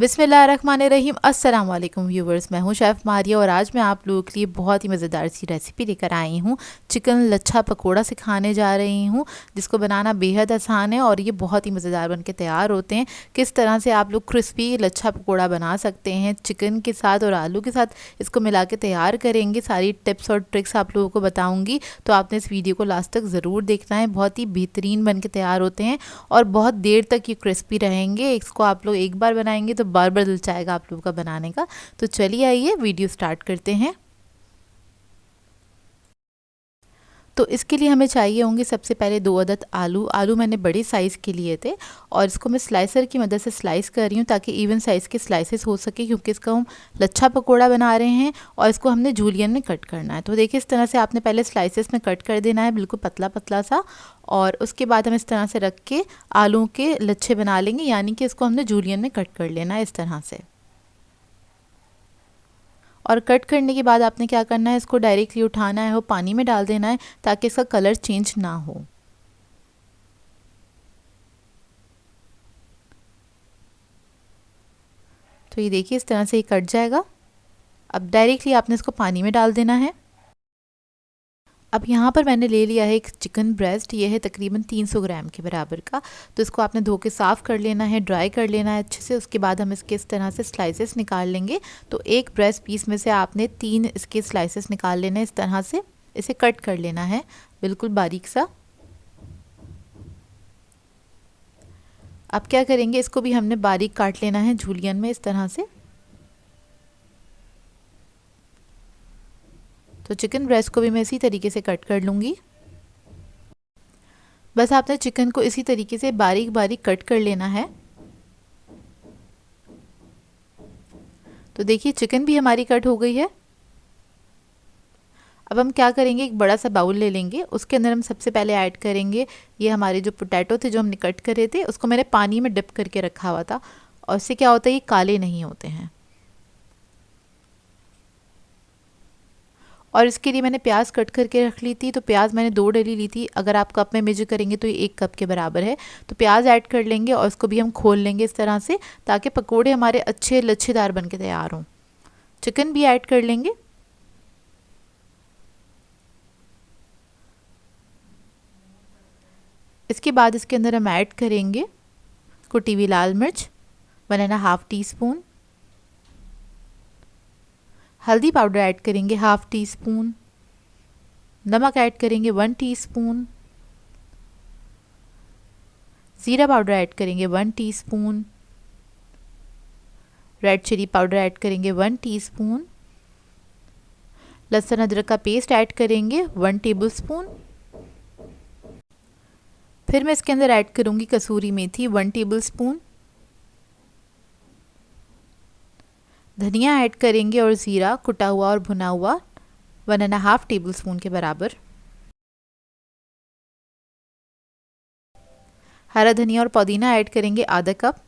बिस्मिल्लाहिर्रहमानिर्रहीम। अस्सलाम वालेकुम व्यूवर्स, मैं हूं शेफ़ मारिया और आज मैं आप लोगों के लिए बहुत ही मज़ेदार सी रेसिपी लेकर आई हूं। चिकन लच्छा पकोड़ा सिखाने जा रही हूं, जिसको बनाना बेहद आसान है और ये बहुत ही मज़ेदार बन के तैयार होते हैं। किस तरह से आप लोग क्रिस्पी लच्छा पकोड़ा बना सकते हैं चिकन के साथ और आलू के साथ, इसको मिला के तैयार करेंगे। सारी टिप्स और ट्रिक्स आप लोगों को बताऊँगी, तो आपने इस वीडियो को लास्ट तक ज़रूर देखना है। बहुत ही बेहतरीन बन के तैयार होते हैं और बहुत देर तक ये क्रिस्पी रहेंगे। इसको आप लोग एक बार बनाएंगे तो बार बार दिल चाहेगा आप लोगों का बनाने का। तो चलिए आइए वीडियो स्टार्ट करते हैं। तो इसके लिए हमें चाहिए होंगे सबसे पहले 2 अदद आलू मैंने बड़े साइज़ के लिए थे और इसको मैं स्लाइसर की मदद से स्लाइस कर रही हूँ ताकि इवन साइज़ के स्लाइसेस हो सके, क्योंकि इसका हम लच्छा पकोड़ा बना रहे हैं और इसको हमने जूलियन में कट करना है। तो देखिए इस तरह से आपने पहले स्लाइसेस में कट कर देना है, बिल्कुल पतला पतला सा। और उसके बाद हम इस तरह से रख के आलू के लच्छे बना लेंगे, यानी कि इसको हमने जूलियन में कट कर लेना है इस तरह से। और कट करने के बाद आपने क्या करना है, इसको डायरेक्टली उठाना है और पानी में डाल देना है ताकि इसका कलर चेंज ना हो। तो ये देखिए इस तरह से ये कट जाएगा। अब डायरेक्टली आपने इसको पानी में डाल देना है। अब यहाँ पर मैंने ले लिया है एक चिकन ब्रेस्ट, ये है तकरीबन 300 ग्राम के बराबर का। तो इसको आपने धो के साफ़ कर लेना है, ड्राई कर लेना है अच्छे से। उसके बाद हम इसके इस तरह से स्लाइसेस निकाल लेंगे। तो एक ब्रेस्ट पीस में से आपने 3 इसके स्लाइसेस निकाल लेने, इस तरह से इसे कट कर लेना है बिल्कुल बारीक सा। अब क्या करेंगे, इसको भी हमने बारीक काट लेना है जूलियन में इस तरह से। तो चिकन ब्रेस्ट को भी मैं इसी तरीके से कट कर लूँगी। बस आपने चिकन को इसी तरीके से बारीक बारीक कट कर लेना है। तो देखिए चिकन भी हमारी कट हो गई है। अब हम क्या करेंगे, एक बड़ा सा बाउल ले लेंगे, उसके अंदर हम सबसे पहले ऐड करेंगे ये हमारे जो पोटैटो थे जो हमने कट करे थे, उसको मैंने पानी में डिप करके रखा हुआ था और इससे क्या होता है ये काले नहीं होते हैं। और इसके लिए मैंने प्याज कट करके रख ली थी। तो प्याज मैंने 2 डली ली थी, अगर आप कप में मेजर करेंगे तो ये 1 कप के बराबर है। तो प्याज ऐड कर लेंगे और इसको भी हम खोल लेंगे इस तरह से, ताकि पकोड़े हमारे अच्छे लच्छेदार बन के तैयार हों। चिकन भी ऐड कर लेंगे। इसके बाद इसके अंदर हम ऐड करेंगे कुटी हुई लाल मिर्च 1.5 टीस्पून, हल्दी पाउडर ऐड करेंगे 1/2 टीस्पून, नमक ऐड करेंगे 1 टीस्पून, ज़ीरा पाउडर ऐड करेंगे 1 teaspoon, red chilli powder add करेंगे 1 टीस्पून, लहसुन अदरक का पेस्ट ऐड करेंगे 1 टेबलस्पून। फिर मैं इसके अंदर ऐड करूँगी कसूरी मेथी 1 टेबलस्पून, धनिया ऐड करेंगे और ज़ीरा कुटा हुआ और भुना हुआ 1.5 टेबलस्पून के बराबर, हरा धनिया और पुदीना ऐड करेंगे आधा कप,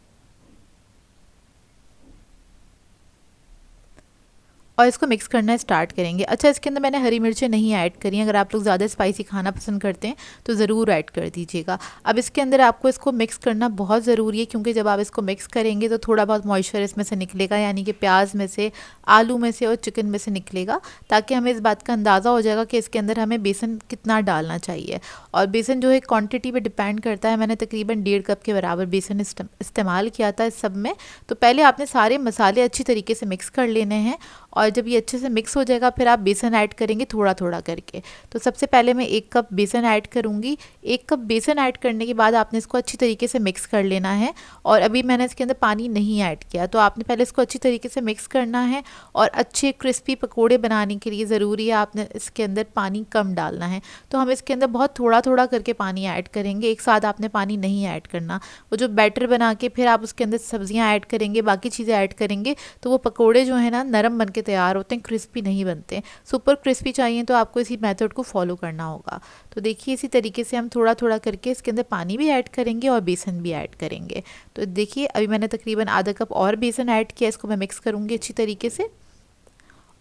और इसको मिक्स करना स्टार्ट करेंगे। अच्छा, इसके अंदर मैंने हरी मिर्चें नहीं ऐड करी, अगर आप लोग ज़्यादा स्पाइसी खाना पसंद करते हैं तो ज़रूर ऐड कर दीजिएगा। अब इसके अंदर आपको इसको मिक्स करना बहुत ज़रूरी है, क्योंकि जब आप इसको मिक्स करेंगे तो थोड़ा बहुत मॉइस्चर इसमें से निकलेगा, यानी कि प्याज में से, आलू में से और चिकन में से निकलेगा, ताकि हमें इस बात का अंदाज़ा हो जाएगा कि इसके अंदर हमें बेसन कितना डालना चाहिए। और बेसन जो है क्वान्टिटी पर डिपेंड करता है। मैंने तकरीबन 1.5 कप के बराबर बेसन इस्तेमाल किया था इस सब में। तो पहले आपने सारे मसाले अच्छी तरीके से मिक्स कर लेने हैं और जब ये अच्छे से मिक्स हो जाएगा फिर आप बेसन ऐड करेंगे थोड़ा थोड़ा करके। तो सबसे पहले मैं 1 कप बेसन ऐड करूँगी। 1 कप बेसन ऐड करने के बाद आपने इसको अच्छी तरीके से मिक्स कर लेना है। और अभी मैंने इसके अंदर पानी नहीं ऐड किया, तो आपने पहले इसको अच्छी तरीके से मिक्स करना है। और अच्छे क्रिस्पी पकोड़े बनाने के लिए ज़रूरी है आपने इसके अंदर पानी कम डालना है। तो हम इसके अंदर बहुत थोड़ा थोड़ा करके पानी ऐड करेंगे, एक साथ आपने पानी नहीं ऐड करना। वो जो बैटर बना के फिर आप उसके अंदर सब्जियाँ ऐड करेंगे, बाकी चीज़ें ऐड करेंगे, तो वो पकोड़े जो है ना नरम बन के तैयार होते हैं, क्रिस्पी नहीं बनते। सुपर क्रिस्पी चाहिए तो आपको इसी मेथड को फॉलो करना होगा। तो देखिए इसी तरीके से हम थोड़ा थोड़ा करके इसके अंदर पानी भी ऐड करेंगे और बेसन भी ऐड करेंगे। तो देखिए अभी मैंने तकरीबन आधा कप और बेसन ऐड किया, इसको मैं मिक्स करूँगी अच्छी तरीके से।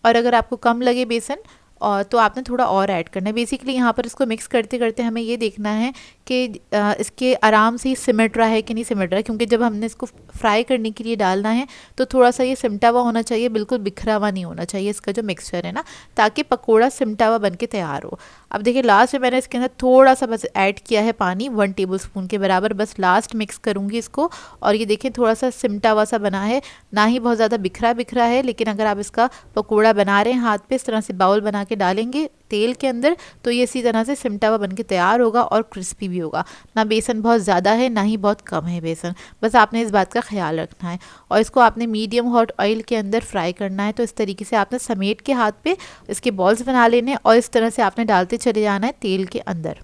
और अगर आपको कम लगे बेसन और तो आपने थोड़ा और ऐड करना है। बेसिकली यहाँ पर इसको मिक्स करते करते हमें ये देखना है कि इसके आराम से ही सिमट रहा है कि नहीं सिमट रहा है, क्योंकि जब हमने इसको फ्राई करने के लिए डालना है तो थोड़ा सा ये सिमटा हुआ होना चाहिए, बिल्कुल बिखरा हुआ नहीं होना चाहिए इसका जो मिक्सचर है ना, ताकि पकोड़ा सिमटा हुआ बन के तैयार हो। अब देखिए लास्ट में मैंने इसके अंदर थोड़ा सा बस ऐड किया है पानी, 1 टेबलस्पून के बराबर, बस लास्ट मिक्स करूँगी इसको। और ये देखिए थोड़ा सा सिमटा हुआ सा बना है, ना ही बहुत ज़्यादा बिखरा बिखरा है, लेकिन अगर आप इसका पकोड़ा बना रहे हैं हाथ पे, इस तरह से बाउल बना के डालेंगे तेल के अंदर, तो ये इसी तरह से सिमटा हुआ बन के तैयार होगा और क्रिस्पी भी होगा। ना बेसन बहुत ज़्यादा है ना ही बहुत कम है बेसन, बस आपने इस बात का ख्याल रखना है। और इसको आपने मीडियम हॉट ऑयल के अंदर फ्राई करना है। तो इस तरीके से आपने समेट के हाथ पे इसके बॉल्स बना लेने और इस तरह से आपने डालते चले जाना है तेल के अंदर।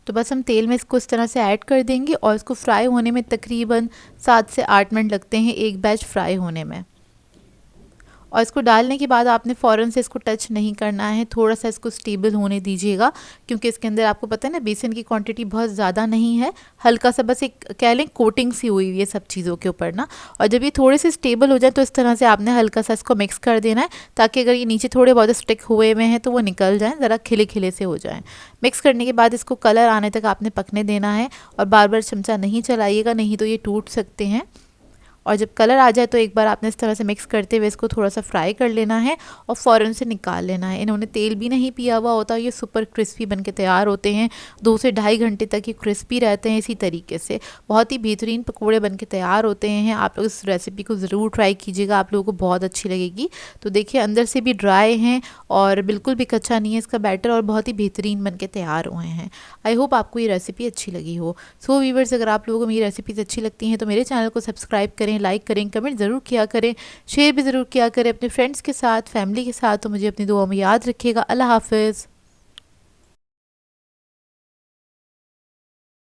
तो बस हम तेल में इसको इस तरह से ऐड कर देंगे और इसको फ्राई होने में तकरीबन 7 से 8 मिनट लगते हैं एक बैच फ्राई होने में। और इसको डालने के बाद आपने फ़ौरन से इसको टच नहीं करना है, थोड़ा सा इसको स्टेबल होने दीजिएगा, क्योंकि इसके अंदर आपको पता है ना बेसन की क्वांटिटी बहुत ज़्यादा नहीं है, हल्का सा बस एक कह लें कोटिंग सी हुई हुई है सब चीज़ों के ऊपर ना। और जब ये थोड़े से स्टेबल हो जाए तो इस तरह से आपने हल्का सा इसको मिक्स कर देना है, ताकि अगर ये नीचे थोड़े बहुत स्टिक हुए हुए हैं तो वो निकल जाएँ, ज़रा खिले खिले से हो जाएँ। मिक्स करने के बाद इसको कलर आने तक आपने पकने देना है और बार बार चमचा नहीं चलाइएगा, नहीं तो ये टूट सकते हैं। और जब कलर आ जाए तो एक बार आपने इस तरह से मिक्स करते हुए इसको थोड़ा सा फ्राई कर लेना है और फ़ौरन से निकाल लेना है। इन्होंने तेल भी नहीं पिया हुआ होता, ये सुपर क्रिस्पी बन के तैयार होते हैं, 2 से ढाई घंटे तक ये क्रिस्पी रहते हैं। इसी तरीके से बहुत ही बेहतरीन पकोड़े बन के तैयार होते हैं। आप लोग इस रेसिपी को ज़रूर ट्राई कीजिएगा, आप लोगों को बहुत अच्छी लगेगी। तो देखिए अंदर से भी ड्राई हैं और बिल्कुल भी कच्चा नहीं है इसका बैटर, और बहुत ही बेहतरीन बन के तैयार हुए हैं। आई होप आपको ये रेसिपी अच्छी लगी हो। सो व्यूअर्स, अगर आप लोगों को मेरी रेसिपीज़ अच्छी लगती हैं तो मेरे चैनल को सब्सक्राइब करें, लाइक करें, कमेंट ज़रूर किया करें, शेयर भी ज़रूर किया करें अपने फ्रेंड्स के साथ, फैमिली के साथ। तो मुझे अपनी दुआ में याद रखिएगा। अल्लाह हाफ़िज़।